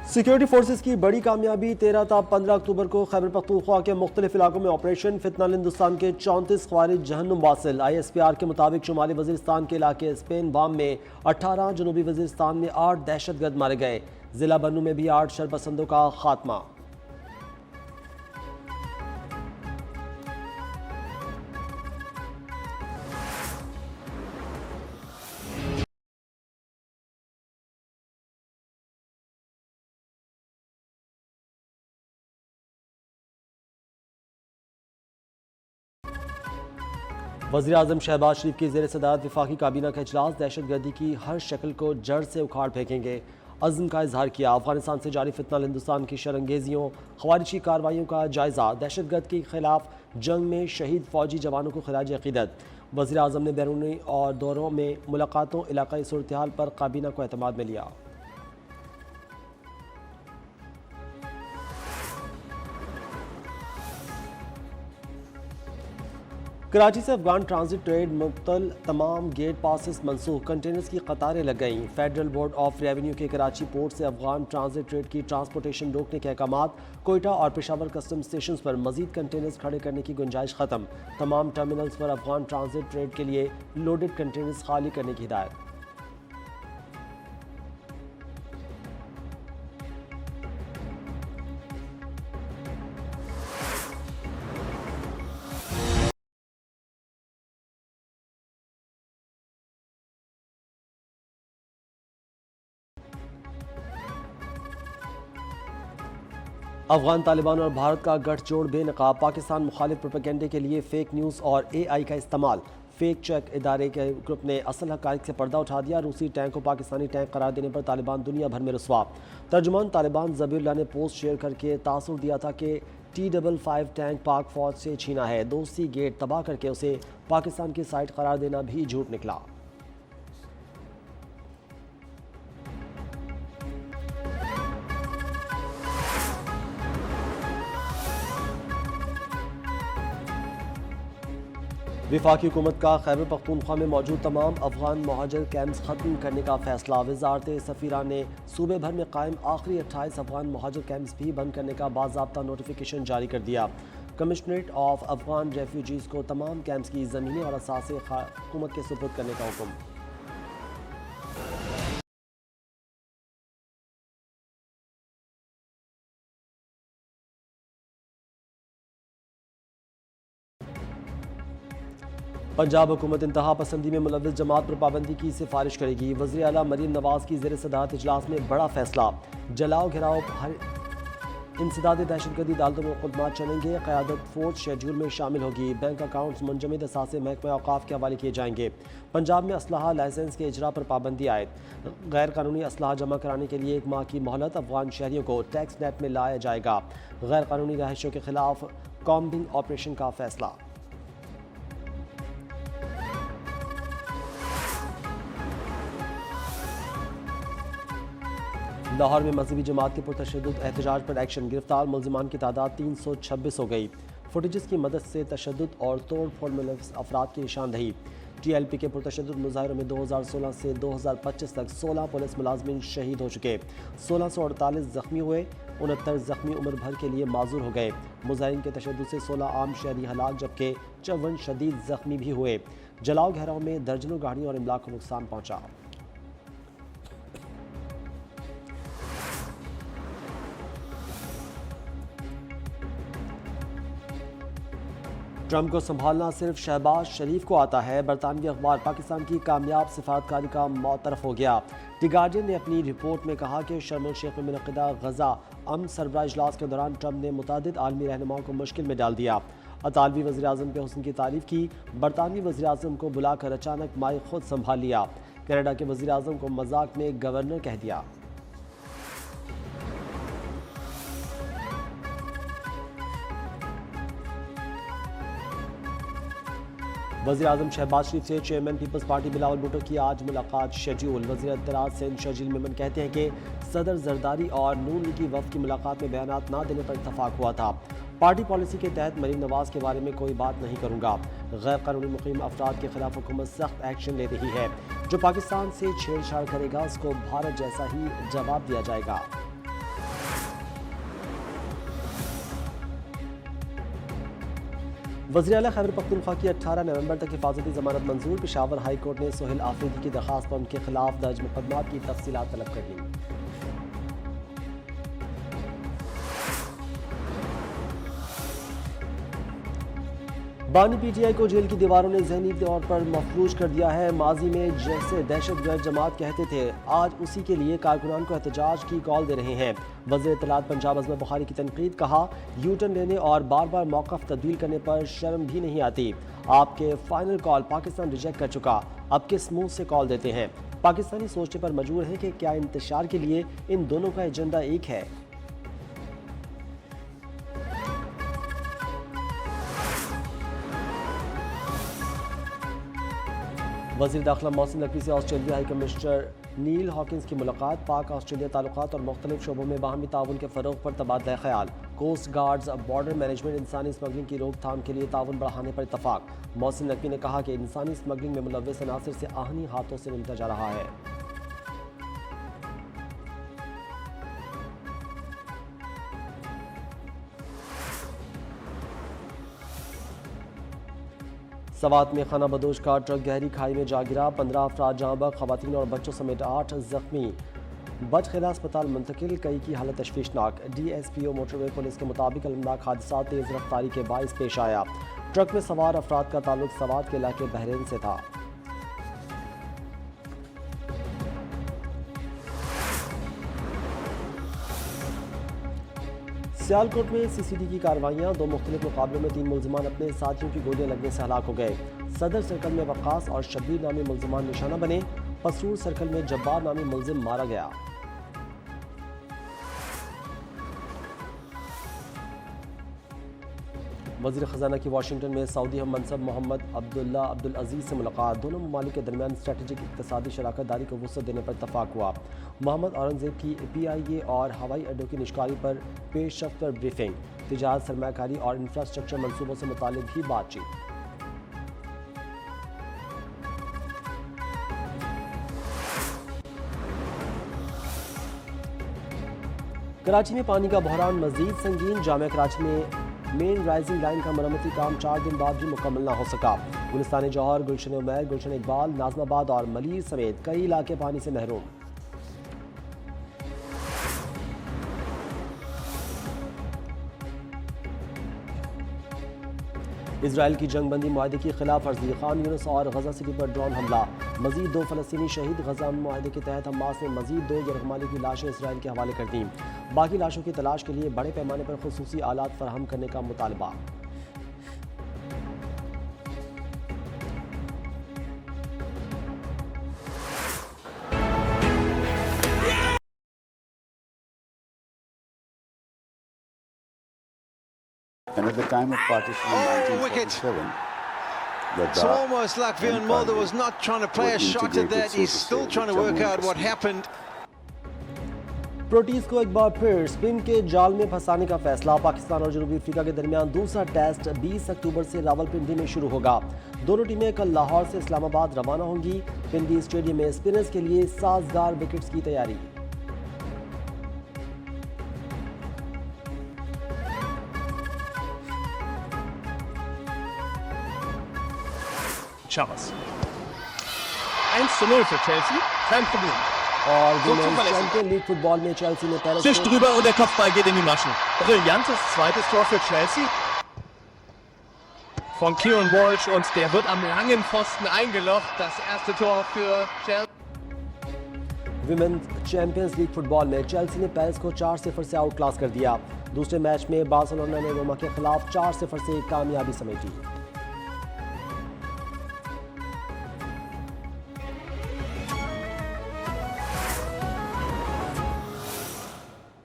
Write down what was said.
Security forces की बड़ी कामयाबी 13 ता 15 अक्टूबर को खैबर पख्तूनख्वा के मुख्तलिफ इलाकों में ऑपरेशन फितना हिंदुस्तान के 34 ख्वारिज जहन्नुम वासिल। ISPR के मुताबिक शुमाली वजीरिस्तान के इलाके स्पेन बाम में 18, जनूबी वजीरिस्तान में 8 दहशतगर्द मारे गए। जिला बन्नू में भी 8 शरपसंदों का खात्मा। वज़ीर-ए-आज़म शहबाज शरीफ की ज़ेर सदारत वफाकी काबीना का इजलास दहशतगर्दी की हर शक्ल को जड़ से उखाड़ फेंकेंगे। अज़्म का इजहार किया। अफगानिस्तान से जारी फितना हिंदुस्तान की शरंगेजियों खवारिजी कार्रवाइयों का जायज़ा। दहशतगर्द के खिलाफ जंग में शहीद फौजी जवानों को खिराज अक़ीदत। वज़ीर-ए-आज़म ने बैरूनी और दौरों में मुलाकातों इलाक़ाई सूरत हाल पर काबीना को एतमाद में लिया। कराची से अफगान ट्रांजिट ट्रेड मुअत्तल, तमाम गेट पासिस मनसूख, कंटेनर्स की कतारें लग गईं। फेडरल बोर्ड ऑफ रेवेन्यू के कराची पोर्ट से अफगान ट्रांजिट ट्रेड की ट्रांसपोर्टेशन रोकने के अहकामात। कोयटा और पेशावर कस्टम स्टेशन पर मजीद कंटेनर्स खड़े करने की गुंजाइश खत्म। तमाम टर्मिनल्स पर अफगान ट्रांजिट ट्रेड के लिए लोडेड कंटेनर्स खाली करने की हिदायत। अफगान तालिबान और भारत का गठजोड़ बेनकाब। पाकिस्तान मुखालिफ प्रोपेगेंडे के लिए फेक न्यूज़ और AI का इस्तेमाल। फेक चेक इदारे के ग्रुप ने असल हक़ाइक़ से पर्दा उठा दिया। रूसी टैंक को पाकिस्तानी टैंक करार देने पर तालिबान दुनिया भर में रुस्वा। तर्जुमान तालिबान ज़बीउल्लाह ने पोस्ट शेयर करके तासुर दिया था कि T55 टैंक पाक फौज से छीना है। दोस्ती गेट तबाह करके उसे पाकिस्तान की साइट करार देना भी झूठ निकला। वफाकी हुकूमत का खैबर पख्तूनख्वा में मौजूद तमाम अफगान महाजर कैंप्स खत्म करने का फैसला। वजारत सफ़ीरा ने सूबे भर में कायम आखिरी 28 अफगान महाजर कैंप्स भी बंद करने का बाज़ाब्ता नोटिफिकेशन जारी कर दिया। कमिश्नरेट ऑफ अफगान रेफ्यूजीज़ को तमाम कैंप्स की ज़मीनें और असासे हुकूमत के सुपुर्द करने का हुक्म। पंजाब हुकूमत इंतहा पसंदी में मुलव्वस जमात पर पाबंदी की सिफारिश करेगी। वज़ीर आला मरीम नवाज़ की ज़ेर सदारत इजलास में बड़ा फैसला। जलाओ घिराव हर इंसदाद दहशतगर्दी अदालतों में मुकदमात चलेंगे। क़यादत फोर्स शेड्यूल में शामिल होगी। बैंक अकाउंट्स मुंजमद असासे महकमा औक़ाफ़ के हवाले किए जाएंगे। पंजाब में असलहा लाइसेंस के इजरा पर पाबंदी आयद। गैर कानूनी असलहा जमा कराने के लिए 1 माह की मोहलत। अफगान शहरियों को टैक्स नेट में लाया जाएगा। गैर कानूनी रहायशों के खिलाफ कॉम्बिंग ऑपरेशन का फैसला। लाहौर में मजहबी जमात के पुरतशद्दुद एहतजाज पर एक्शन। गिरफ्तार मुल्ज़िमान की तादाद 326 हो गई। फुटेजेस की मदद से तशद्दुद और तोड़ फोड़ में मुलव्वस अफराद की निशानदही। TLP के पुरतशद्दुद मुजाहिरों में 2016 से 2025 तक 16 पुलिस मुलाजमीन शहीद हो चुके। 1648 जख्मी हुए। 69 जख्मी उम्र भर के लिए माजूर हो गए। मुजाहिरीन के तशद्दुद से 16 आम शहरी हलाक जबकि 54 शदीद जख्मी भी हुए। जलाओ घेराव में दर्जनों गाड़ियों और इमलाक को नुकसान पहुँचा। ट्रंप को संभालना सिर्फ शहबाज शरीफ को आता है। बरतानवी अखबार पाकिस्तान की कामयाब सिफारतकारी का मौतरफ हो गया। द गार्डियन ने अपनी रिपोर्ट में कहा कि शर्म एल शेख में मुनक़िदा गजा अमन सरबराह इजलास के दौरान ट्रंप ने मुतअद्दिद आलमी रहनुमाओं को मुश्किल में डाल दिया। अतालवी वज़ीर-ए-आज़म के हुस्न की तारीफ की। बरतानवी वज़ीर-ए-आज़म को बुलाकर अचानक माइक खुद संभाल लिया। कनाडा के वज़ीर-ए-आज़म को मजाक में गवर्नर कह दिया। वज़ीर-ए-आज़म शहबाज शरीफ से चेयरमैन पीपल्स पार्टी बिलावल भुट्टो की आज मुलाकात शेड्यूल। वज़ीर इत्तलात सिंध शर्जील मेमन कहते हैं कि सदर जरदारी और नून लीगी वफ़द की मुलाकात में बयानात ना देने पर इत्तफाक हुआ था। पार्टी पॉलिसी के तहत मरीम नवाज़ के बारे में कोई बात नहीं करूँगा। गैर कानूनी मुक़ीम अफराद के खिलाफ हुकूमत सख्त एक्शन ले रही है। जो पाकिस्तान से छेड़छाड़ करेगा उसको भारत जैसा ही जवाब दिया जाएगा। वज़ीर आला खैबर पख्तूनख्वा की 18 नवंबर तक हिफाजती जमानत मंजूर। पेशावर हाई कोर्ट ने सोहेल आफरीदी की दरख्वास्त पर उनके खिलाफ दर्ज मुकदमात की तफसीलात तलब कर दी। बानी पीटीआई को जेल की दीवारों ने ज़हनी तौर पर मफलूज कर दिया है। माजी में जैसे दहशतगर्द जमात कहते थे, आज उसी के लिए कारकुनान को एहतजाज की कॉल दे रहे हैं। वज़ीर इत्तलात पंजाब अज़मत बुखारी की तनकीद, कहा यू टर्न लेने और बार बार मौक़िफ़ तब्दील करने पर शर्म भी नहीं आती। आपके फाइनल कॉल पाकिस्तान रिजेक्ट कर चुका, अब किस मुँह से कॉल देते हैं। पाकिस्तानी सोचने पर मजबूर है कि क्या इंतशार के लिए इन दोनों का एजेंडा एक है। वज़ीर दाखिला मोहसिन नकवी से ऑस्ट्रेलिया हाई कमिश्नर नील हॉकिंस की मुलाकात। पाक ऑस्ट्रेलिया ताल्लुकात और मुख्तलिफ शोबों में बाहमी ताउन के फ़रोग़ पर तबादला ख्याल। कोस्ट गार्ड्स, बॉर्डर मैनेजमेंट, इंसानी स्मगलिंग की रोकथाम के लिए ताउन बढ़ाने पर इत्तफाक। मोहसिन नकवी ने कहा कि इंसानी स्मगलिंग में मुलव्वस अनासर से आहनी हाथों से निपटा जा रहा है। सवात में खाना बदोश का ट्रक गहरी खाई में जा गिरा। 15 अफराद जहाँ बहक, खवातीन और बच्चों समेत 8 जख्मी। बजखेला अस्पताल मुंतकिल, कई की हालत तशवीशनाक। DSPO मोटरवे पुलिस के मुताबिक अलमनाक हादसा तेज़ रफ्तारी के बाइस पेश आया। ट्रक में सवार अफराद का ताल्लुक सवात के इलाके बहरीन से था। सियालकोट में CCD की कार्रवाइयाँ। 2 मुख्तलिफ मुकाबलों में 3 मुल्जिमान अपने साथियों की गोलियां लगने से हलाक हो गए। सदर सर्कल में वक्कास और शब्बीर नामी मुल्जिमान निशाना बने। पसरूर सर्कल में जब्बार नामी मुल्जिम मारा गया। वज़ीर ख़जाना की वाशिंगटन में सऊदी हम मनसब मोहम्मद अब्दुल्ला अब्दुल अजीज़ से मुलाकात। दोनों ममालिक के दरमियान स्ट्रेटेजिक इक़्तिसादी शराकत दारी को वुसअत देने पर इत्तफाक हुआ। मोहम्मद औरंगज़ेब की PIA और हवाई अड्डों की निष्कारी पर पेशरफ्त पर ब्रीफिंग। तिजारत, सरमायाकारी और इंफ्रास्ट्रक्चर मनसूबों से मुतालिक भी बातचीत। कराची में पानी का बहरान मजीद संगीन। जामिया कराची में मेन राइजिंग लाइन का मरम्मती काम 4 दिन बाद भी मुकम्मल ना हो सका। गुलिस्तान जौहर, गुलशन उमैर, गुलशन इकबाल, नाज़माबाद और मलीर समेत कई इलाके पानी से महरूम। इजराइल की जंगबंदी मुआहदे की खिलाफ वर्जी। खान यूनिस और गजा सिटी पर ड्रोन हमला। मजीद 2 फ़लस्तीनी शहीद। गजा मुआहदे के तहत हमास ने मजीद 2 यरगमाली की लाशें इसराइल के हवाले कर दी। बाकी लाशों की तलाश के लिए बड़े पैमाने पर खुसूसी आलात फराहम करने का मुतालबा। And at the time of partition in 1947, It's almost like Vian Mulder was not trying to play a shot at that. He's still trying to work out what happened. Proteases को एक बार फिर स्पिन के जाल में फंसाने का फैसला। पाकिस्तान और जनूबी अफ्रीका के दरमियान दूसरा टेस्ट 20 अक्टूबर से रावलपिंडी में शुरू होगा। दोनों टीमें कल लाहौर से इस्लामाबाद रवाना होंगी। पिंडी स्टेडियम में स्पिनर्स के लिए साजगार विकेट्स की तैयारी। Chavez. 1:0 für Chelsea, kein Problem. और चैंपियन लीग फुटबॉल में चेल्सी ने Paris Zischt drüber und der Kopfball geht in die Maschen. Brillantes zweites Tor für Chelsea. Von Kieran Walsh und der wird am langen Pfosten eingelocht. Das erste Tor für Chelsea. Women's champions league football में Chelsea ने Paris को 4-0 से out class कर दिया। दूसरे match में Barcelona ने रोमा के खिलाफ 4-0 से कामयाबी समेटी।